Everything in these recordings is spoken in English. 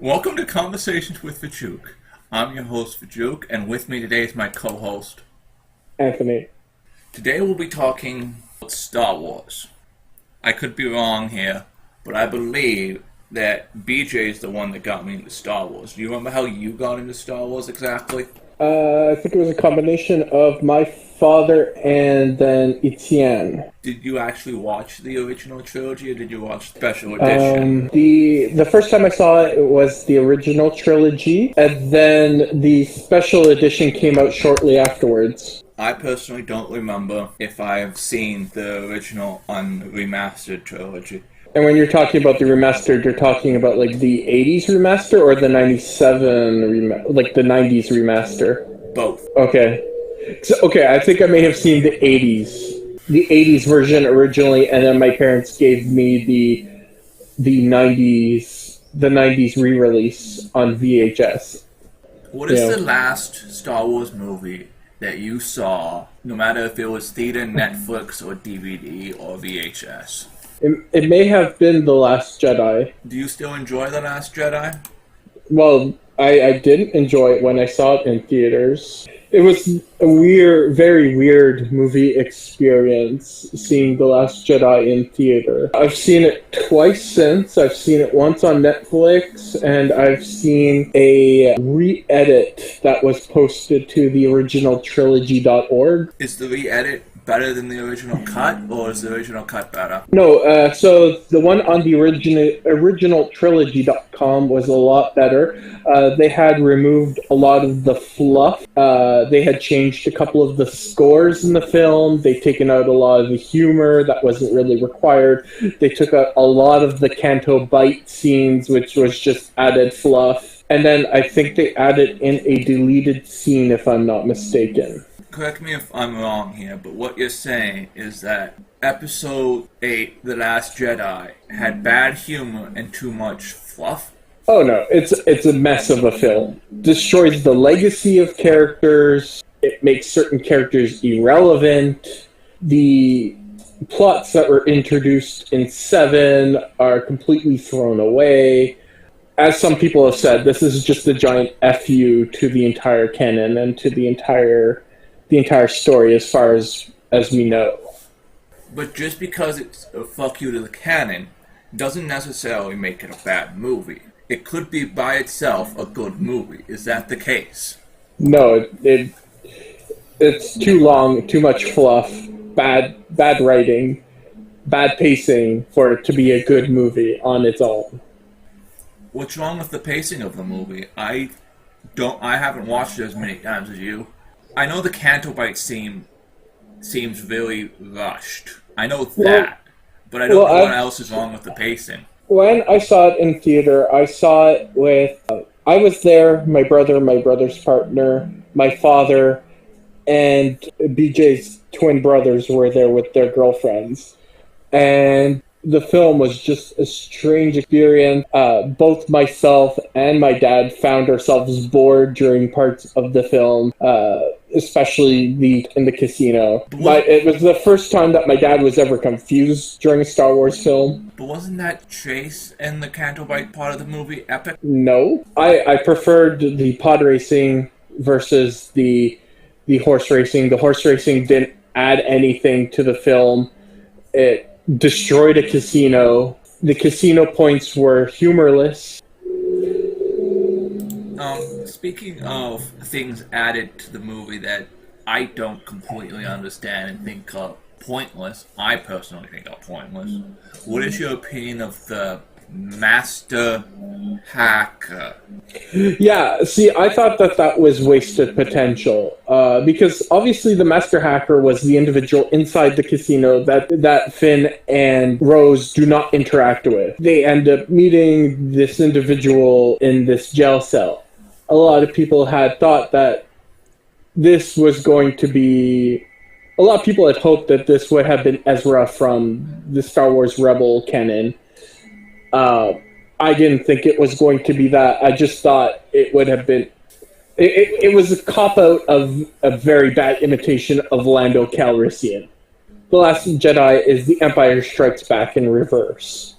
Welcome to Conversations with Fjook. I'm your host, Fjook, and with me today is my co-host, Anthony. Today we'll be talking about Star Wars. I could be wrong here, but I believe that BJ is the one that got me into Star Wars. Do you remember how you got into Star Wars exactly? I think it was a combination of my father and then Etienne. Did you actually watch the original trilogy, or did you watch Special Edition? The first time I saw it, it was the original trilogy, and then the special edition came out shortly afterwards. I personally don't remember if I have seen the original unremastered trilogy. And when you're talking about the remastered, you're talking about like the 80s remaster or the 97 like the 90s remaster? Both. Okay. Okay, I think I may have seen the 80s version originally, and then my parents gave me the 90s re-release on VHS. What is the last Star Wars movie that you saw, no matter if it was theater, Netflix, or DVD, or VHS? It may have been The Last Jedi. Do you still enjoy The Last Jedi? Well, I didn't enjoy it when I saw it in theaters. It was a very weird movie experience seeing The Last Jedi in theater. I've seen it twice since. I've seen it once on Netflix, and I've seen a re-edit that was posted to the original trilogy.org. Is the re-edit better than the original cut, or is the original cut better? No, so the one on the original trilogy.com was a lot better. They had removed a lot of the fluff. They had changed a couple of the scores in the film. They'd taken out a lot of the humor that wasn't really required. They took out a lot of the Canto Bite scenes, which was just added fluff. And then I think they added in a deleted scene, if I'm not mistaken. Correct me if I'm wrong here, but what you're saying is that Episode 8, The Last Jedi, had bad humor and too much fluff? Oh no, it's a mess of a film. Destroys the legacy of characters. It makes certain characters irrelevant. The plots that were introduced in 7 are completely thrown away. As some people have said, this is just a giant FU to the entire canon and to the entire story as far as we know. But just because it's a fuck you to the canon doesn't necessarily make it a bad movie. It could be by itself a good movie. Is that the case? No, it's too long, too much fluff, bad writing, bad pacing for it to be a good movie on its own. What's wrong with the pacing of the movie? I haven't watched it as many times as you. I know the Canto Bite scene seems very rushed. I know that, but I don't know what else is wrong with the pacing. When I saw it in theater, I saw it with... I was there, my brother, my brother's partner, my father, and BJ's twin brothers were there with their girlfriends. And the film was just a strange experience. Both myself and my dad found ourselves bored during parts of the film, especially in the casino. But it was the first time that my dad was ever confused during a Star Wars film. But wasn't that chase in the Canto Bite part of the movie epic? No. I preferred the pod racing versus the horse racing. The horse racing didn't add anything to the film. It destroyed a casino. The casino points were humorless. Speaking of things added to the movie that I don't completely understand and think are pointless, I personally think are pointless, what is your opinion of the Master Hacker? Yeah, see, I thought that was wasted potential. Because obviously the Master Hacker was the individual inside the casino that Finn and Rose do not interact with. They end up meeting this individual in this jail cell. A lot of people had thought that this was going to be... A lot of people had hoped that this would have been Ezra from the Star Wars Rebel canon. I didn't think it was going to be that. I just thought it would have been... It was a cop-out of a very bad imitation of Lando Calrissian. The Last Jedi is The Empire Strikes Back in reverse.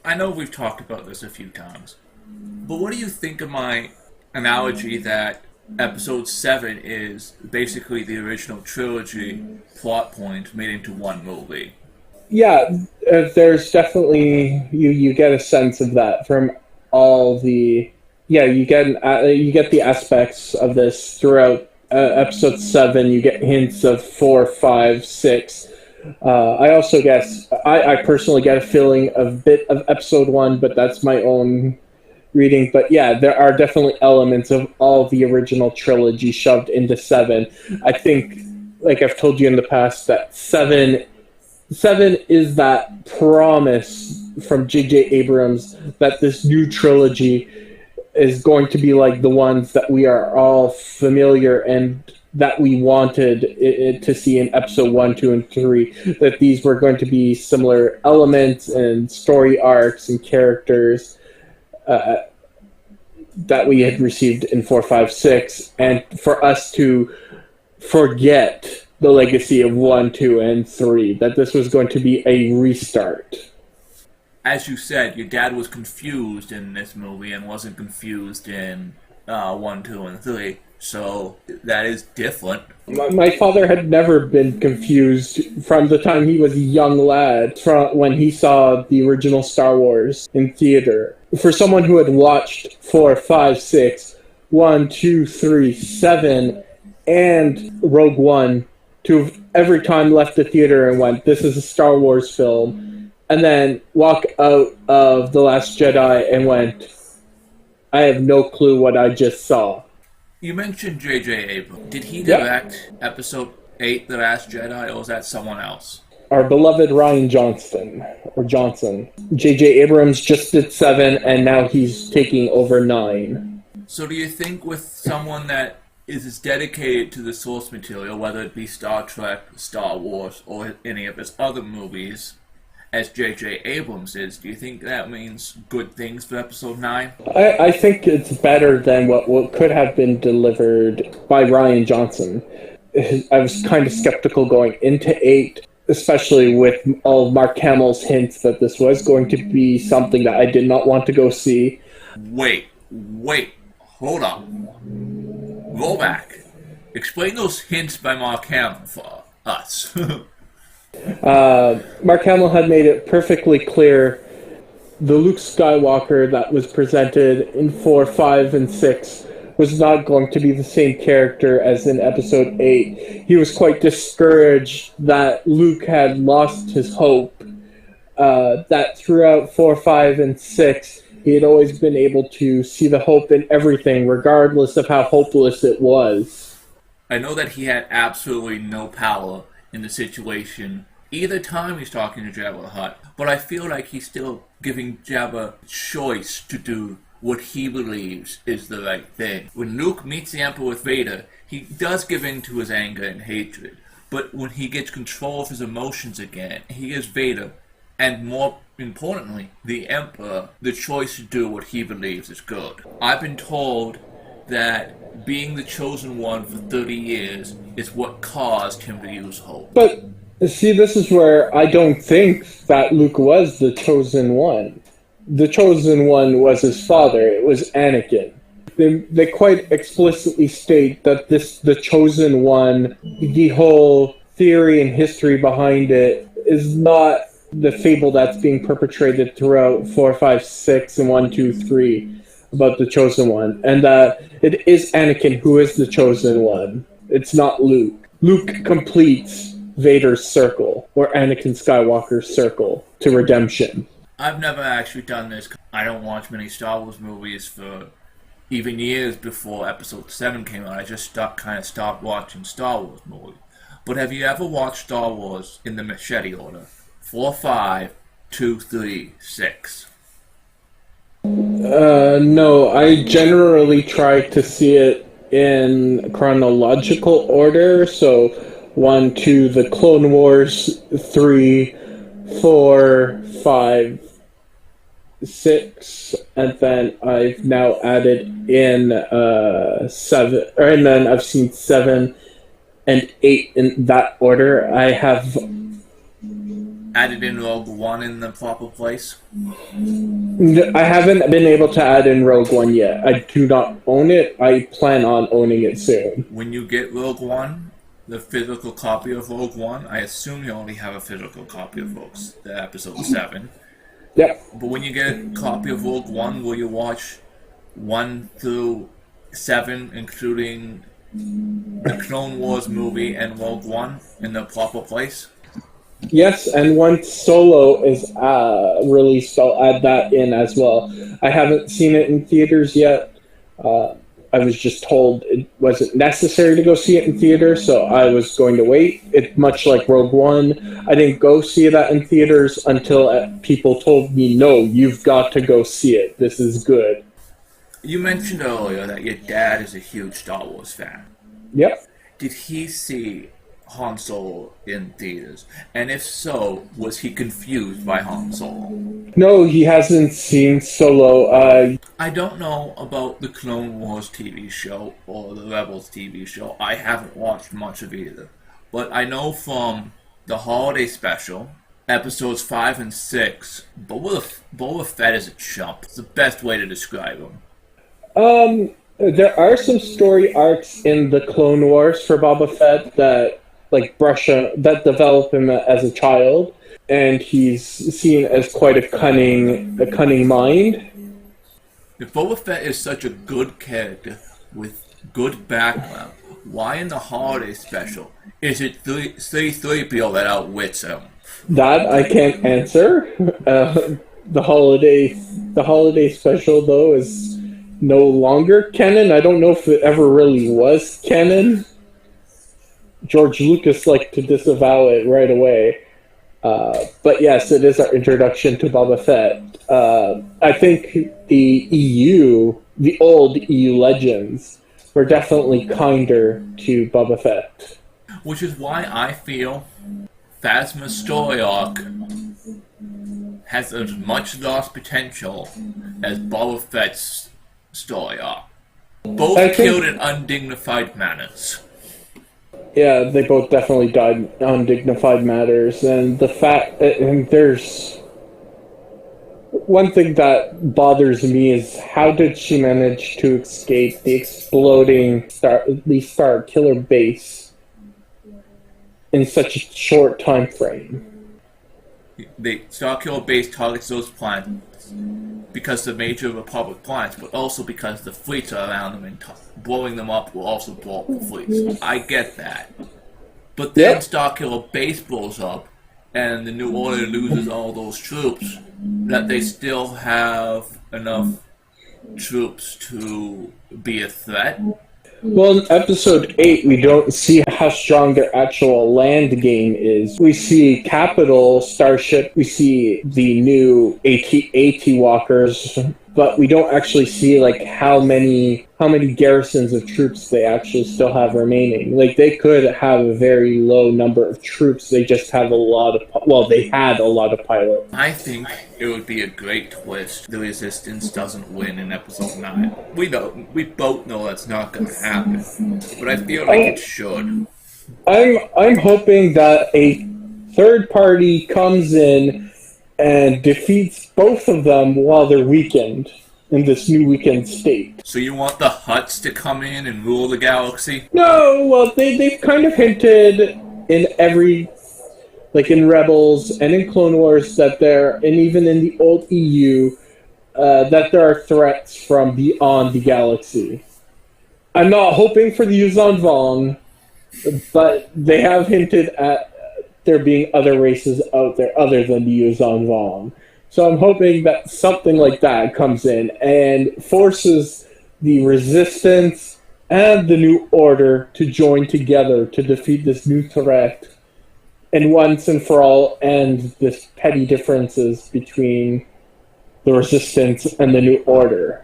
I know we've talked about this a few times, But what do you think of my analogy that episode 7 is basically the original trilogy plot point made into one movie? Yeah, there's definitely you get a sense of that from all the you get the aspects of this throughout episode 7. You get hints of 4, 5, 6. I also guess I personally get a feeling of a bit of episode 1, but that's my own reading. But yeah, there are definitely elements of all the original trilogy shoved into 7. I think, like I've told you in the past, that 7 is that promise from J.J. Abrams that this new trilogy is going to be like the ones that we are all familiar and that we wanted it to see in episode 1, 2, and 3. That these were going to be similar elements and story arcs and characters that we had received in 4, 5, 6, and for us to forget the legacy of 1, 2, and 3, that this was going to be a restart. As you said, your dad was confused in this movie and wasn't confused in 1, 2, and 3, so that is different. My father had never been confused from the time he was a young lad, from when he saw the original Star Wars in theater. For someone who had watched 4, 5, 6, 1, 2, 3, 7, and Rogue One, to have every time left the theater and went, this is a Star Wars film, and then walk out of The Last Jedi and went, I have no clue what I just saw. You mentioned J.J. Abrams. Did he direct episode 8, The Last Jedi, or was that someone else? Our beloved Ryan Johnson. J.J. Abrams just did 7, and now he's taking over 9. So do you think with someone that is as dedicated to the source material, whether it be Star Trek, Star Wars, or any of his other movies, as J.J. Abrams is, do you think that means good things for episode 9? I think it's better than what could have been delivered by Ryan Johnson. I was kind of skeptical going into 8, especially with all of Mark Hamill's hints that this was going to be something that I did not want to go see. Wait, hold on. Roll back. Explain those hints by Mark Hamill for us. Mark Hamill had made it perfectly clear the Luke Skywalker that was presented in 4, 5, and 6 was not going to be the same character as in episode 8. He was quite discouraged that Luke had lost his hope, that throughout 4, 5, and 6 he had always been able to see the hope in everything, regardless of how hopeless it was. I know that he had absolutely no power in the situation either time he's talking to Jabba the Hutt, but I feel like he's still giving Jabba choice to do what he believes is the right thing. When Luke meets the Emperor with Vader, he does give in to his anger and hatred, but when he gets control of his emotions again, he gives Vader, and more importantly, the Emperor, the choice to do what he believes is good. I've been told that being the chosen one for 30 years is what caused him to use hope. But, see, this is where I don't think that Luke was the chosen one. The chosen one was his father. It was Anakin. They quite explicitly state that the chosen one, the whole theory and history behind it, is not the fable that's being perpetrated throughout 4, 5, 6, and 1, 2, 3 about the chosen one, and that it is Anakin who is the chosen one. It's not Luke. Luke completes Vader's circle, or Anakin Skywalker's circle, to redemption. I've never actually done this. I don't watch many Star Wars movies for even years before Episode 7 came out. I just stopped watching Star Wars movies. But have you ever watched Star Wars in the machete order? 4, 5, 2, 3, 6. No, I generally try to see it in chronological order. So 1, 2, the Clone Wars, 3, 4, 5, 6, and then I've now added in 7, and then I've seen 7 and 8 in that order. I have added in Rogue One in the proper place? I haven't been able to add in Rogue One yet. I do not own it. I plan on owning it soon. When you get Rogue One, the physical copy of Rogue One, I assume you only have a physical copy of the episode 7. Yep. But when you get a copy of Rogue One, will you watch 1 through 7, including the Clone Wars movie and Rogue One in the proper place? Yes, and once Solo is released, I'll add that in as well. I haven't seen it in theaters yet. I was just told it wasn't necessary to go see it in theaters, so I was going to wait. It's much like Rogue One. I didn't go see that in theaters until people told me, no, you've got to go see it. This is good. You mentioned earlier that your dad is a huge Star Wars fan. Yep. Did he see Han Solo in theaters? And if so, was he confused by Han Solo? No, he hasn't seen Solo. I don't know about the Clone Wars TV show or the Rebels TV show. I haven't watched much of either. But I know from the holiday special, episodes 5 and 6, Boba Fett is a chump. It's the best way to describe him. There are some story arcs in the Clone Wars for Boba Fett that that develop him as a child, and he's seen as quite a cunning mind. If Boba Fett is such a good character with good background, why in the holiday special is it C-3PO that outwits him? That I can't answer. The holiday special though is no longer canon. I don't know if it ever really was canon. George Lucas liked to disavow it right away. But yes, it is our introduction to Boba Fett. I think the old EU legends, were definitely kinder to Boba Fett. Which is why I feel Phasma's story arc has as much lost potential as Boba Fett's story arc. Both killed in undignified manners. Yeah, they both definitely died in undignified matters, and there's one thing that bothers me is how did she manage to escape the exploding Star Killer base in such a short time frame? The Star Killer base targets those planets because they're major Republic planets, but also because the fleets are around them and blowing them up will also blow up the fleets. I get that. But then Star Killer base blows up and the New Order loses all those troops, that they still have enough troops to be a threat. Well, in episode 8, we don't see how strong their actual land game is. We see Capital Starship, we see the new AT Walkers, but we don't actually see how many garrisons of troops they actually still have remaining. They could have a very low number of troops. They just have they had a lot of pilots. I think it would be a great twist. The Resistance doesn't win in episode 9. We both know that's not going to happen, but I feel like it should. I'm hoping that a third party comes in and defeats both of them while they're weakened in this new weakened state. So you want the Hutts to come in and rule the galaxy? No, well, they've kind of hinted in in Rebels and in Clone Wars and even in the old EU, that there are threats from beyond the galaxy. I'm not hoping for the Yuzan Vong, but they have hinted at there being other races out there other than the Yuzan Vong. So I'm hoping that something like that comes in and forces the Resistance and the New Order to join together to defeat this new threat and once and for all end this petty differences between the Resistance and the New Order.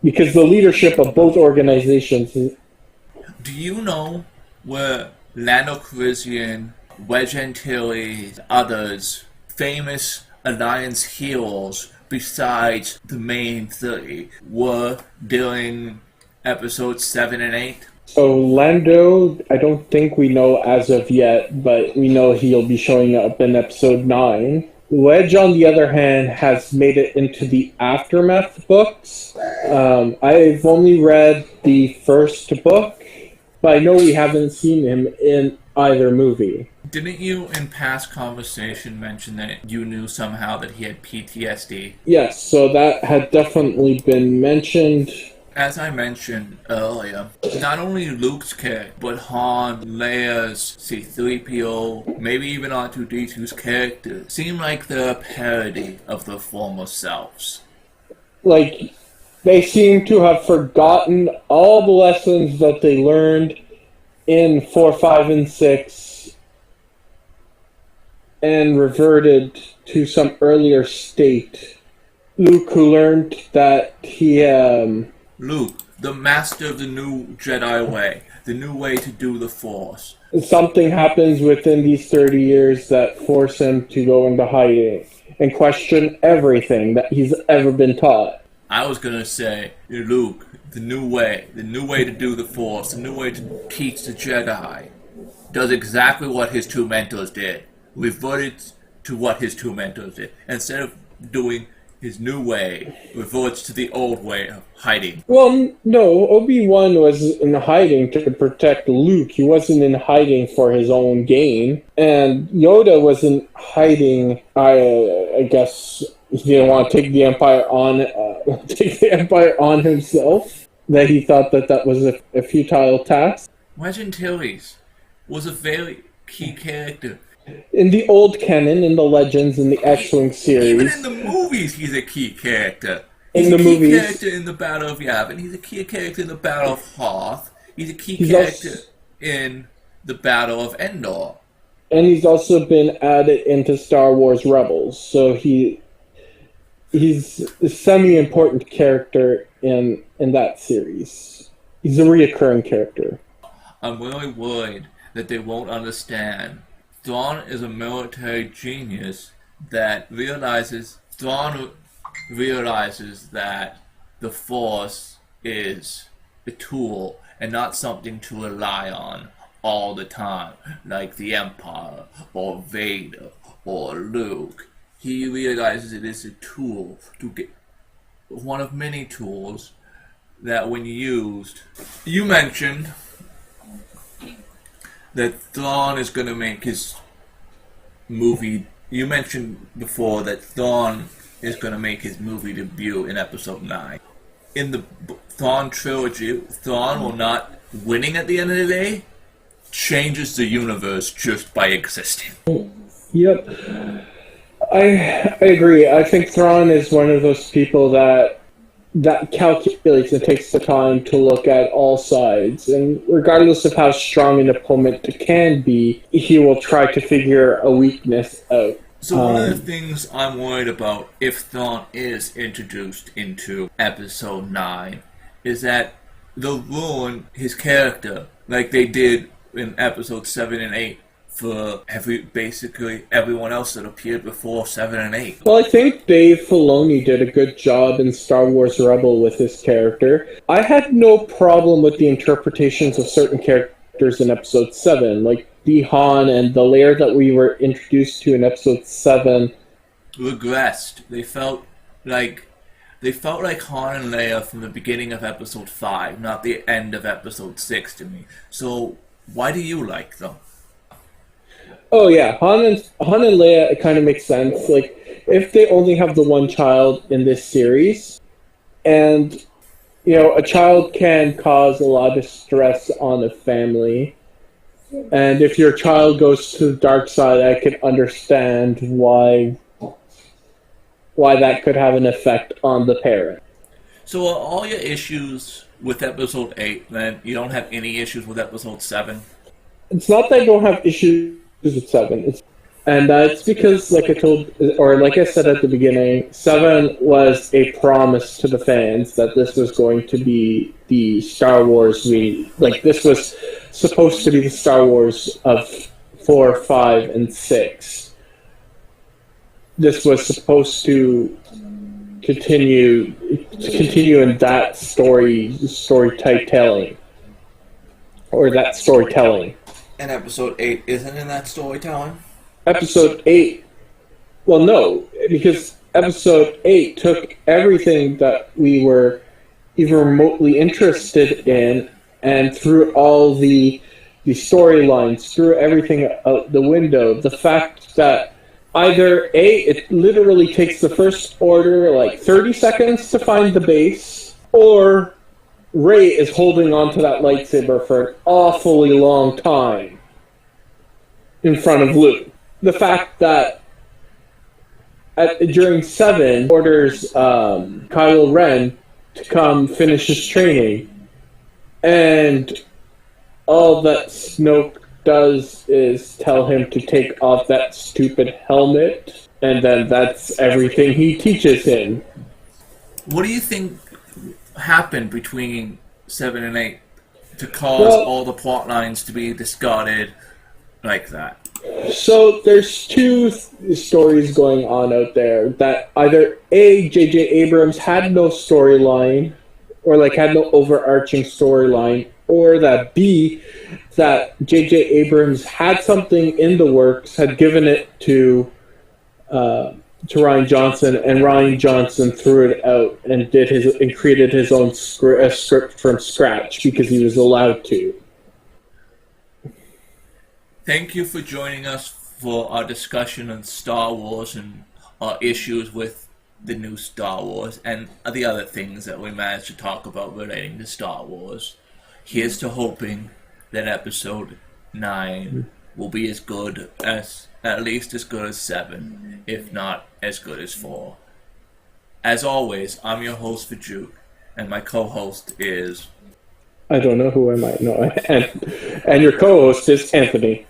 Because the leadership of both organizations is... Do you know where Lando Calrissian, Wedge Antilles, others, famous Alliance heroes besides the main three, were during episodes 7 and 8? So Lando, I don't think we know as of yet, but we know he'll be showing up in episode 9. Wedge, on the other hand, has made it into the Aftermath books. I've only read the first book, but I know we haven't seen him in either movie. Didn't you, in past conversation, mention that you knew somehow that he had PTSD? Yes, so that had definitely been mentioned. As I mentioned earlier, not only Luke's character, but Han, Leia's, C-3PO, maybe even R2-D2's character seem like they're a parody of their former selves. Like, they seem to have forgotten all the lessons that they learned in 4, 5, and 6 and reverted to some earlier state. Luke, who learned that he, Luke, the master of the new Jedi way, the new way to do the Force. Something happens within these 30 years that force him to go into hiding and question everything that he's ever been taught. I was gonna say, Luke, the new way to do the Force, the new way to teach the Jedi, does exactly what his two mentors did. Reverted to what his two mentors did. Instead of doing his new way, reverts to the old way of hiding. Well, no, Obi-Wan was in hiding to protect Luke. He wasn't in hiding for his own gain. And Yoda was in hiding, I guess he didn't want to take the Empire on himself. That he thought that was a futile task. Wedge Antilles was a very key character. In the old canon, in the Legends, in the X-Wing series. Even in the movies, he's a key character. He's in the a key movies, character in the Battle of Yavin. He's a key character in the Battle of Hoth. He's a key character in the Battle of Endor. And he's also been added into Star Wars Rebels. So he's a semi-important character in that series. He's a reoccurring character. I'm really worried that they won't understand. Thrawn is a military genius that realizes that the Force is a tool and not something to rely on all the time, like the Empire or Vader or Luke. He realizes it is a tool to get one of many tools that when used. You mentioned that Thrawn is going to make his movie. You mentioned before that Thrawn is going to make his movie debut in Episode 9. In the Thrawn trilogy, Thrawn will not winning at the end of the day changes the universe just by existing. Yep. I agree. I think Thrawn is one of those people that calculates and takes the time to look at all sides. And regardless of how strong an opponent can be, he will try to figure a weakness out. So one of the things I'm worried about if Thrawn is introduced into Episode 9 is that they'll ruin his character like they did in Episode 7 and 8 for basically everyone else that appeared before 7 and 8. Well, I think Dave Filoni did a good job in Star Wars Rebel with his character. I had no problem with the interpretations of certain characters in Episode 7, like the Han and the Leia that we were introduced to in Episode 7. Regressed. They felt like Han and Leia from the beginning of Episode 5, not the end of Episode 6 to me. So, why do you like them? Oh yeah, Han and Leia, it kind of makes sense. Like, if they only have the one child in this series, and, you know, a child can cause a lot of stress on a family, and if your child goes to the dark side, I can understand why that could have an effect on the parent. So are all your issues with Episode 8, then you don't have any issues with Episode 7? It's not that I don't have issues with 7. It's because, like I said at the beginning, 7 was a promise to the fans that this was going to be the Star Wars this was supposed to be the Star Wars of 4, 5, and 6. This was supposed to continue in that story type telling. or that storytelling. And episode 8 isn't in that storytelling? Episode 8, well, no, because episode 8 took everything that we were even remotely interested in and threw all the storylines, threw everything out the window. The fact that either A, it literally takes the First Order like 30 seconds to find the base, or Rey is holding onto that lightsaber for an awfully long time in front of Luke. The fact that during 7 orders Kylo Ren to come finish his training, and all that Snoke does is tell him to take off that stupid helmet, and then that's everything he teaches him. What do you think happened between 7 and 8 to cause all the plot lines to be discarded like that? So there's two stories going on out there that either A, J.J. Abrams had no storyline, or like had no overarching storyline, or that B, that J.J. Abrams had something in the works, had given it to Rian Johnson, and Rian Johnson threw it out and created his own script from scratch because he was allowed to. Thank you for joining us for our discussion on Star Wars and our issues with the new Star Wars and the other things that we managed to talk about relating to Star Wars. Here's to hoping that episode 9 will be as good as, at least as good as 7, if not as good as 4. As always, I'm your host, Fjook, and my co-host is... I don't know who I might know. And your co-host is Anthony.